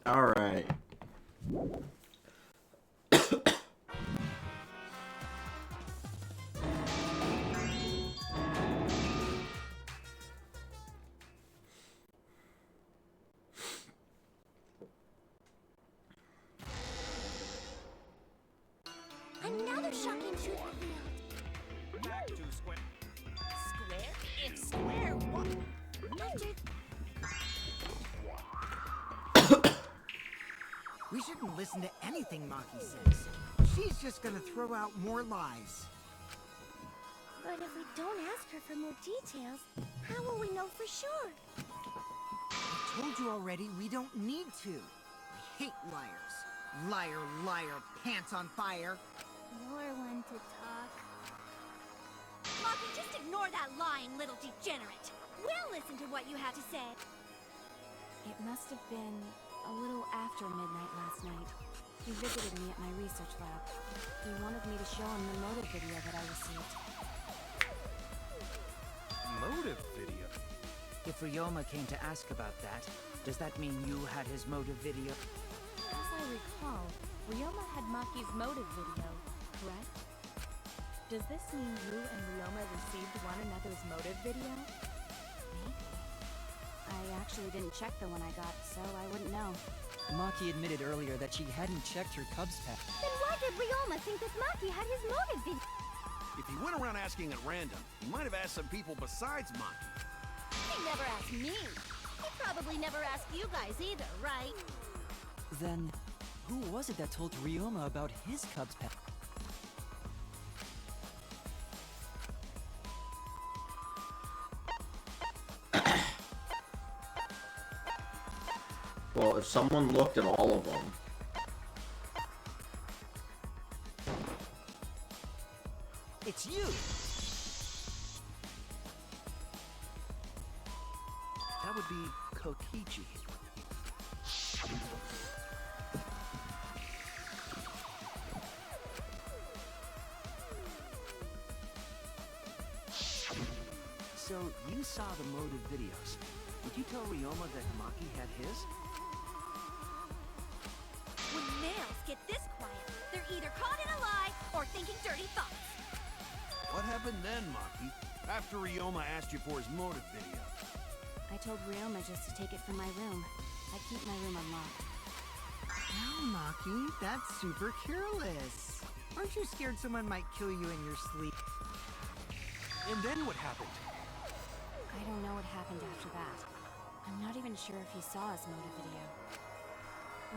All right. Another shocking truth revealed. Back to square. Square? It's square. What? We shouldn't listen to anything Maki says. She's just gonna throw out more lies. But if we don't ask her for more details, how will we know for sure? I told you already, we don't need to. I hate liars. Liar, liar, pants on fire. You're one to talk. Maki, just ignore that lying little degenerate. We'll listen to what you have to say. It must have been a little after midnight last night. He visited me at my research lab. He wanted me to show him the motive video that I received. Motive video? If Ryoma came to ask about that, does that mean you had his motive video? As I recall, Ryoma had Maki's motive video, correct? Does this mean you and Ryoma received one another's motive video? Maybe. I actually didn't check the one I got, so I wouldn't know. Maki admitted earlier that she hadn't checked her Cubs pack. Then why did Ryoma think that Maki had his motive video? If he went around asking at random, he might have asked some people besides Maki. He never asked me. He probably never asked you guys either, right? Then, who was it that told Ryoma about his Cubs pack? Well, if someone looked at all of them. It's you! That would be Kokichi. So, you saw the motive videos. Did you tell Ryoma that Maki had his? When males get this quiet, they're either caught in a lie or thinking dirty thoughts. What happened then, Maki? After Ryoma asked you for his motive video? I told Ryoma just to take it from my room. I keep my room unlocked. Wow, Maki, that's super careless. Aren't you scared someone might kill you in your sleep? And then what happened? I don't know what happened after that. I'm not even sure if he saw his motive video.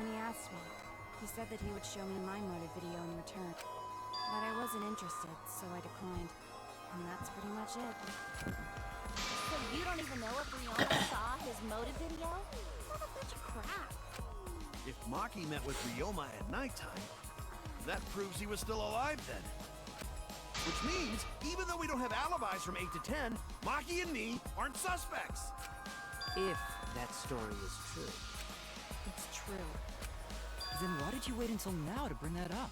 When he asked me, he said that he would show me my motive video in return. But I wasn't interested, so I declined. And that's pretty much it. So you don't even know if Ryoma saw his motive video? What a bunch of crap. If Maki met with Ryoma at nighttime, that proves he was still alive then. Which means, even though we don't have alibis from 8 to 10, Maki and me aren't suspects. If that story is true. It's true. Then why did you wait until now to bring that up?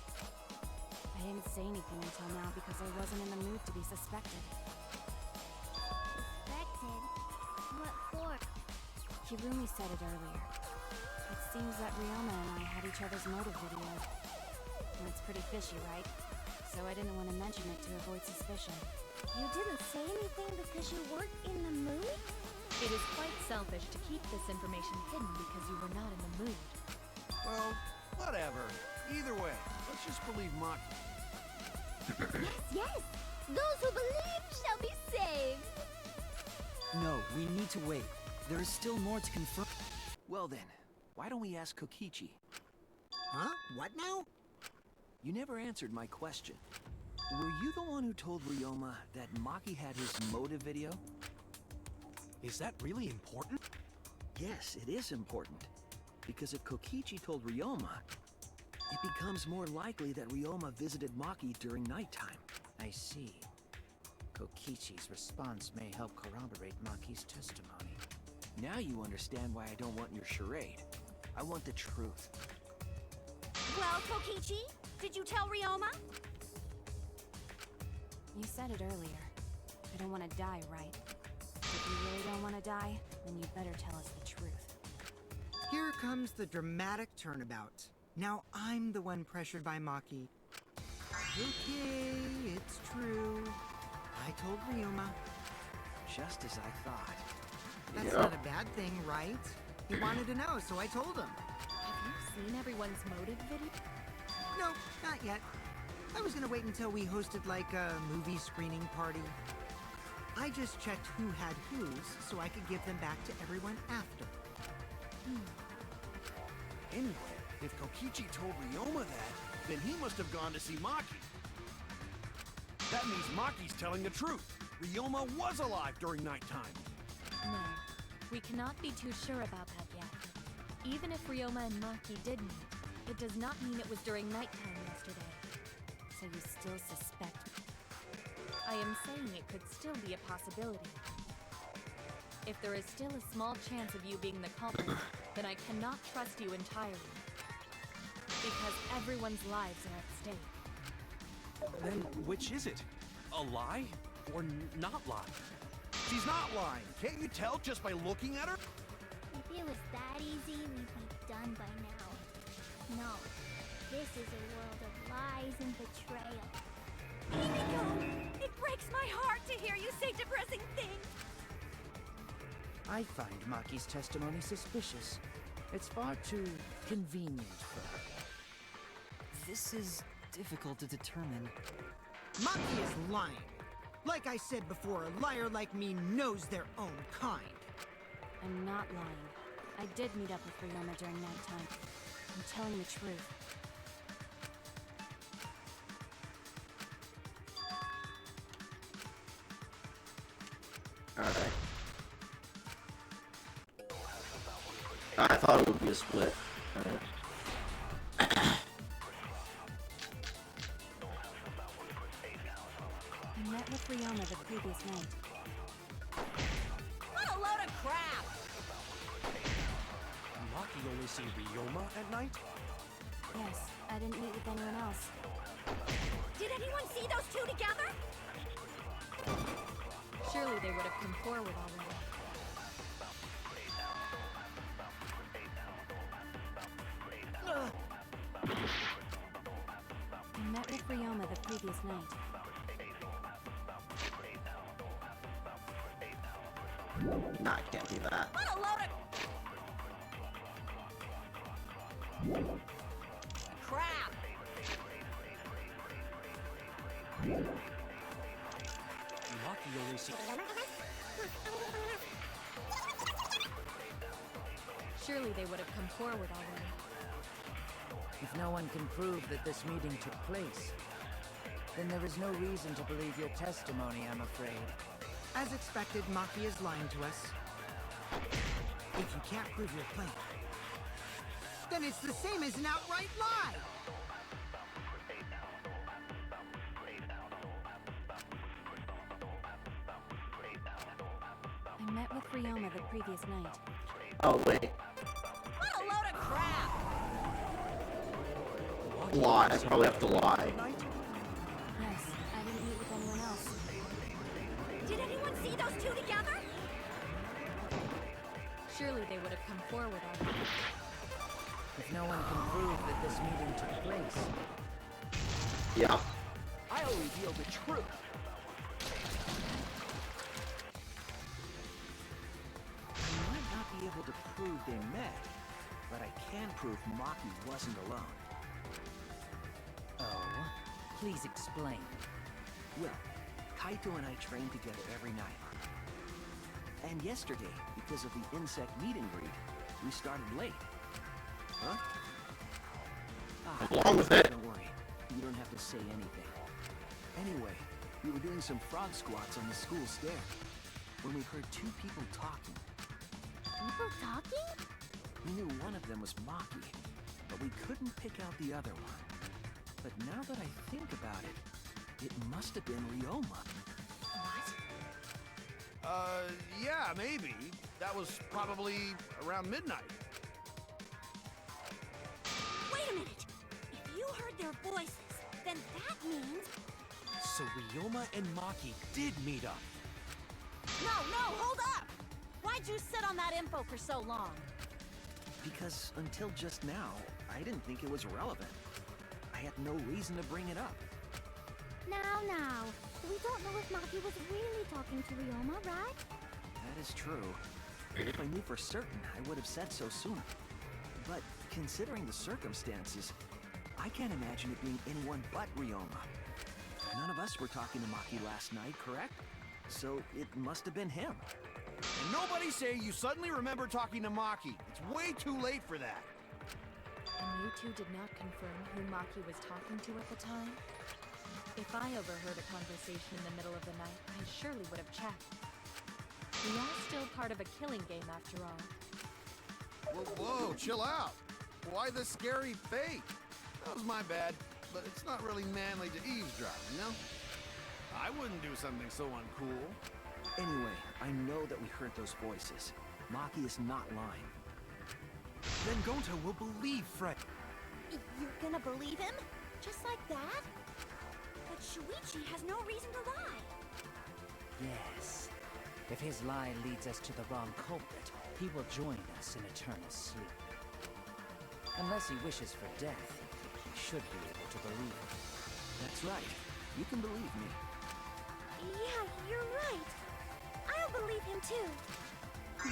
I didn't say anything until now because I wasn't in the mood to be suspected. Suspected? What for? Hirumi said it earlier. It seems that Ryoma and I had each other's motive video. And it's pretty fishy, right? So I didn't want to mention it to avoid suspicion. You didn't say anything because you weren't in the mood? It is quite selfish to keep this information hidden because you were not in the mood. Well, whatever. Either way, let's just believe Maki. Yes, yes! Those who believe shall be saved! No, we need to wait. There is still more to confirm. Well then, why don't we ask Kokichi? Huh? What now? You never answered my question. Were you the one who told Ryoma that Maki had his motive video? Is that really important? Yes, it is important. Because if Kokichi told Ryoma, it becomes more likely that Ryoma visited Maki during nighttime. I see. Kokichi's response may help corroborate Maki's testimony. Now you understand why I don't want your charade. I want the truth. Well, Kokichi, did you tell Ryoma? You said it earlier. I don't want to die, right? If you really don't want to die, then you better tell us the truth. Here, comes the dramatic turnabout. Now I'm the one pressured by Maki. Okay, it's true. I told Ryoma. Just as I thought. That's Yeah. not a bad thing, right? He wanted to know, so I told him. Have you seen everyone's motive video? No, not yet. I was gonna wait until we hosted like a movie screening party. I just checked who had whose so I could give them back to everyone after. Anyway, if Kokichi told Ryoma that, then he must have gone to see Maki. That means Maki's telling the truth. Ryoma was alive during nighttime. No, we cannot be too sure about that yet. Even if Ryoma and Maki did meet, it does not mean it was during nighttime yesterday. So you still suspect me? I am saying it could still be a possibility. If there is still a small chance of you being the culprit, then I cannot trust you entirely. Because everyone's lives are at stake. Then which is it? A lie or not lie? She's not lying. Can't you tell just by looking at her? If it was that easy, we'd be done by now. No, this is a world of lies and betrayal. Himiko! It breaks my heart to hear you say depressing things! I find Maki's testimony suspicious. It's far too convenient for her. This is difficult to determine. Maki is lying. Like I said before, a liar like me knows their own kind. I'm not lying. I did meet up with Ryoma during nighttime. I'm telling the truth. Alright. I thought it would be a split. Alright. I met with Ryoma the previous night. What a load of crap! Maki only seen Ryoma at night? Yes, I didn't meet with anyone else. Did anyone see those two together? Surely they would have come forward already. I met with Ryoma the previous night. Nah, it can't be that. What a load of crap! Maki only seen... Surely they would have come forward already. If no one can prove that this meeting took place, then there is no reason to believe your testimony, I'm afraid. As expected, Maki is lying to us. If you can't prove your claim, then it's the same as an outright lie! I met with Ryoma the previous night. Oh, wait. What a load of crap! Lie. I probably have to lie. Yes, I didn't meet with anyone else. Did anyone see those two together? Surely they would have come forward already. If no one can prove that this meeting took place, Yeah. I'll reveal the truth. I might not be able to prove they met, but I can prove Maki wasn't alone. oh, please explain. Well, Kaito and I train together every night. And yesterday, because of the insect meet and greet, we started late. Huh? Along with it. Don't worry. You don't have to say anything. Anyway, we were doing some frog squats on the school stair when we heard two people talking. People talking? We knew one of them was Maki, but we couldn't pick out the other one. But now that I think about it, it must have been Ryoma. What? Yeah, maybe. That was probably around midnight. Wait a minute! If you heard their voices, then that means... So Ryoma and Maki did meet up. No, hold up! Why'd you sit on that info for so long? Because until just now, I didn't think it was relevant. I had no reason to bring it up. Now, we don't know if Maki was really talking to Ryoma, right? That is true. If I knew for certain, I would have said so sooner. But considering the circumstances, I can't imagine it being anyone but Ryoma. None of us were talking to Maki last night, correct? So it must have been him. And nobody say you suddenly remember talking to Maki. It's way too late for that. And you two did not confirm who Maki was talking to at the time? If I overheard a conversation in the middle of the night, I surely would have checked. We are still part of a killing game after all. Whoa, chill out. Why the scary fake? That was my bad, but it's not really manly to eavesdrop, you know? I wouldn't do something so uncool. Anyway, I know that we heard those voices. Maki is not lying. Then Gonta will believe Fred. You're gonna believe him? Just like that? But Shuichi has no reason to lie. Yes. If his lie leads us to the wrong culprit, he will join us in eternal sleep. Unless he wishes for death, he should be able to believe it. That's right. You can believe me. Yeah, you're right. I'll believe him too.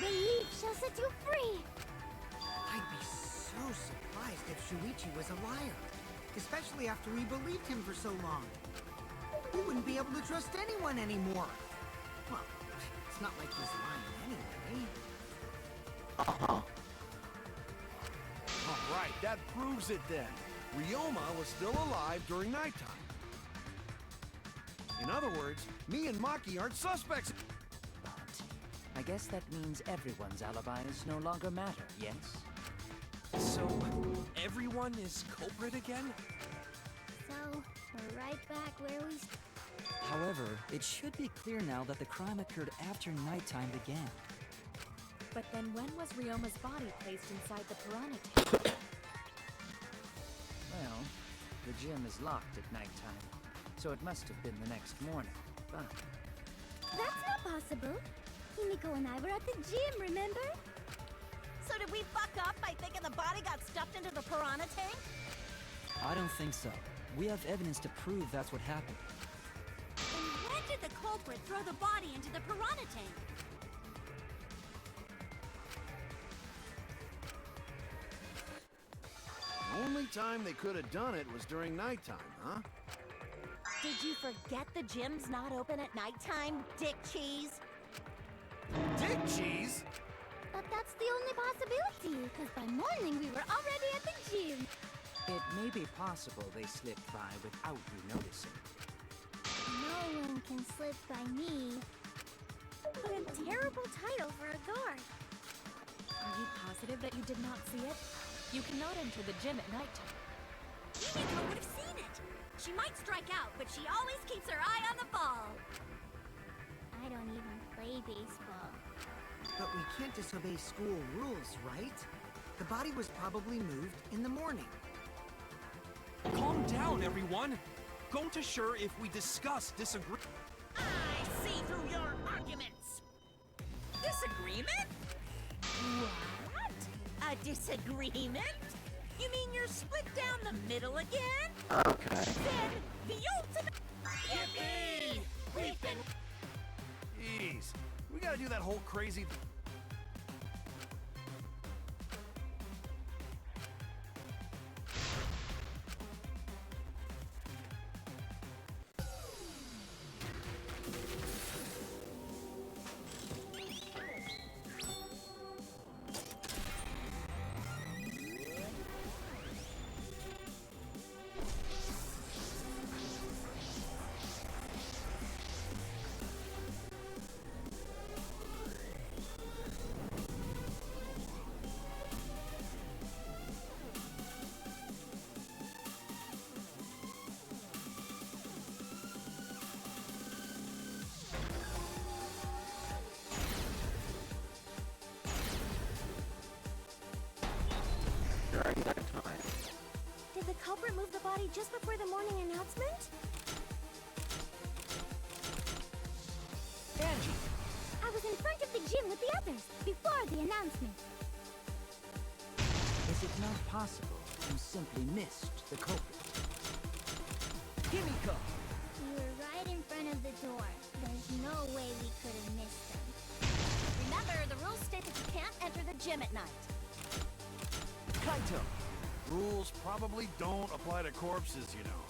Belief shall set you free. I'd be so surprised if Shuichi was a liar. Especially after we believed him for so long. We wouldn't be able to trust anyone anymore. Well, it's not like he's lying anyway. All right, that proves it then. Ryoma was still alive during nighttime. In other words, me and Maki aren't suspects. But I guess that means everyone's alibis no longer matter, yes? So, everyone is culprit again? So, we're right back where we However, it should be clear now that the crime occurred after nighttime began. But then when was Ryoma's body placed inside the piranha tank? Well, the gym is locked at nighttime, so it must have been the next morning. But That's not possible. Himiko and I were at the gym, remember? So did we fuck up by thinking the body got stuffed into the piranha tank? I don't think so. We have evidence to prove that's what happened. And when did the culprit throw the body into the piranha tank? The only time they could have done it was during nighttime, huh? Did you forget the gym's not open at nighttime, Dick Cheese? Dick cheese? But that's the only possibility, because by morning we were already at the gym. it may be possible they slipped by without you noticing. No one can slip by me. What a terrible title for a guard. Are you positive that you did not see it? You cannot enter the gym at nighttime. Himiko would have seen it. She might strike out, but she always keeps her eye on the ball. I don't even play baseball. But we can't disobey school rules, right? The body was probably moved in the morning. Calm down, everyone! Gonta sure if we disagree. I see through your arguments. Disagreement? What? A disagreement? You mean you're split down the middle again? Okay. Then the ultimate... Yippee! We've been... Jeez, we gotta do that whole crazy... During that time. Did the culprit move the body just before the morning announcement? Angie! I was in front of the gym with the others, before the announcement. possible you simply missed the culprit. Himiko! You were right in front of the door. There's no way we could have missed them. Remember, the rules state that you can't enter the gym at night. Kaito! Rules probably don't apply to corpses, you know.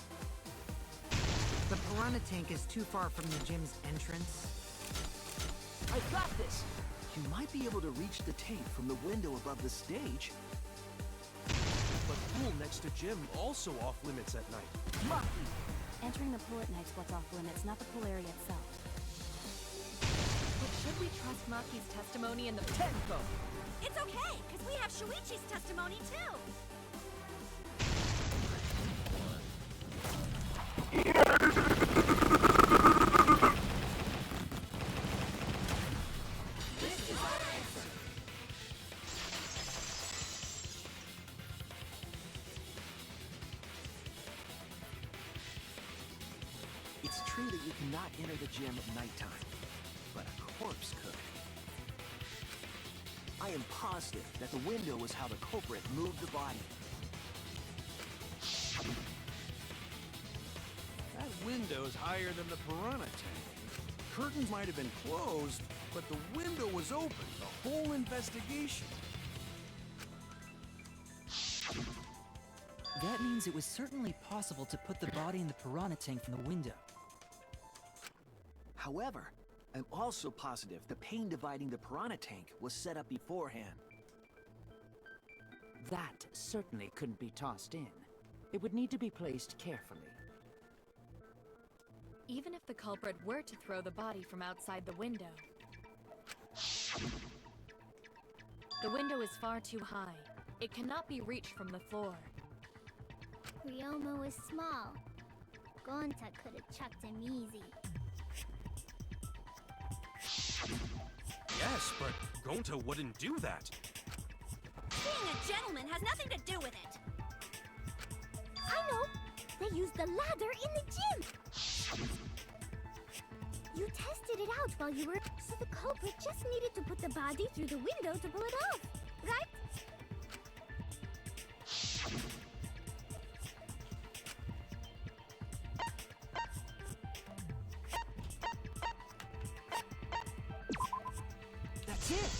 The piranha tank is too far from the gym's entrance. I've got this! You might be able to reach the tank from the window above the stage. But pool next to gym also off limits at night. Maki! Entering the pool at night's what's off limits, not the pool area itself. But should we trust Maki's testimony in the Tenko! It's okay, because we have Shuichi's testimony too. It's true that you cannot enter the gym at nighttime, but a corpse could. I am positive that the window was how the culprit moved the body. That window's higher than the piranha tank. Curtains might have been closed, but the window was open the whole investigation. That means it was certainly possible to put the body in the piranha tank from the window. However, I'm also positive the pane dividing the piranha tank was set up beforehand. That certainly couldn't be tossed in. It would need to be placed carefully. Even if the culprit were to throw the body from outside the window, the window is far too high. It cannot be reached from the floor. Ryoma was small. Gonta could have chucked him easy. Yes, but Gonta wouldn't do that. Being a gentleman has nothing to do with it. I know! They used the ladder in the gym! You tested it out while you were... So the culprit just needed to put the body through the window to pull it off, right? That's it!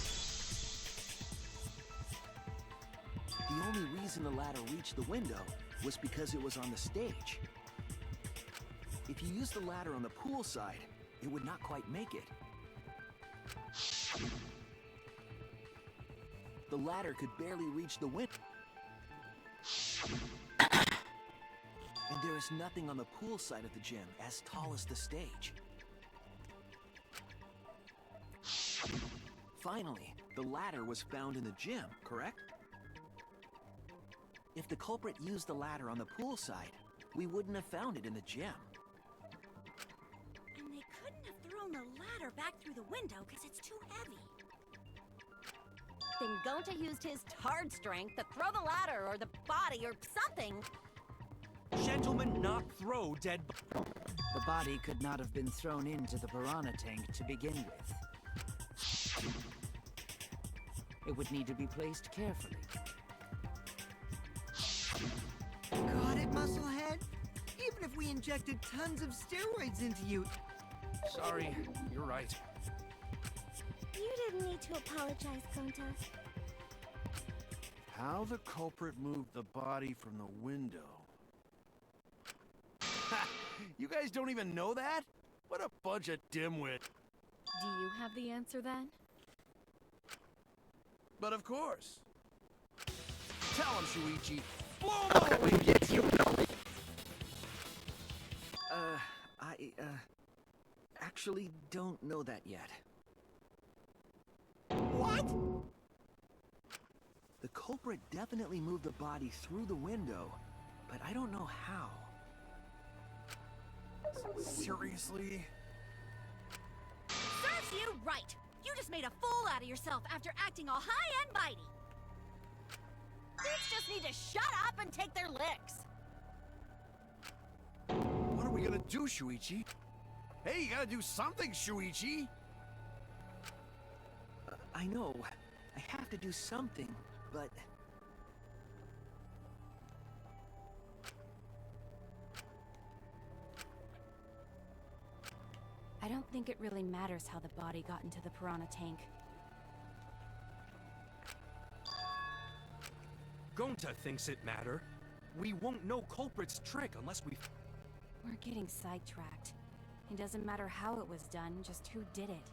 The only reason the ladder reached the window was because it was on the stage. If you used the ladder on the pool side, it would not quite make it. The ladder could barely reach the window. And there is nothing on the pool side of the gym as tall as the stage. Finally, the ladder was found in the gym, correct? If the culprit used the ladder on the pool side, we wouldn't have found it in the gym. And they couldn't have thrown the ladder back through the window because it's too heavy. Then Gonta used his hard strength to throw the ladder or the body or something. Gentlemen, not throw dead The body could not have been thrown into the piranha tank to begin with. It would need to be placed carefully. Got it, Musclehead? Even if we injected tons of steroids into you... Sorry, you're right. You didn't need to apologize, Gonta. How the culprit moved the body from the window. Ha! You guys don't even know that? What a bunch of dimwits. Do you have the answer then? But of course. Tell him, Shuichi. Blow him all away! Yes, you know. I actually don't know that yet. What? The culprit definitely moved the body through the window, but I don't know how. Seriously? Serves you right. You just made a fool out of yourself after acting all high and mighty. Dudes just need to shut up and take their licks. What are we gonna do, Shuichi? Hey, you gotta do something, Shuichi! I know. I have to do something, but... think it really matters how the body got into the piranha tank. Gonta thinks it matter. We won't know culprit's trick unless we... We're getting sidetracked. It doesn't matter how it was done, just who did it.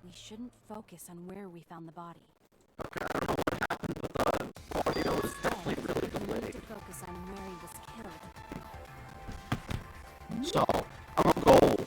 We shouldn't focus on where we found the body. Okay, I don't know what happened, but the audio is definitely really We need delayed. to focus on where he was killed. So, I'm gonna go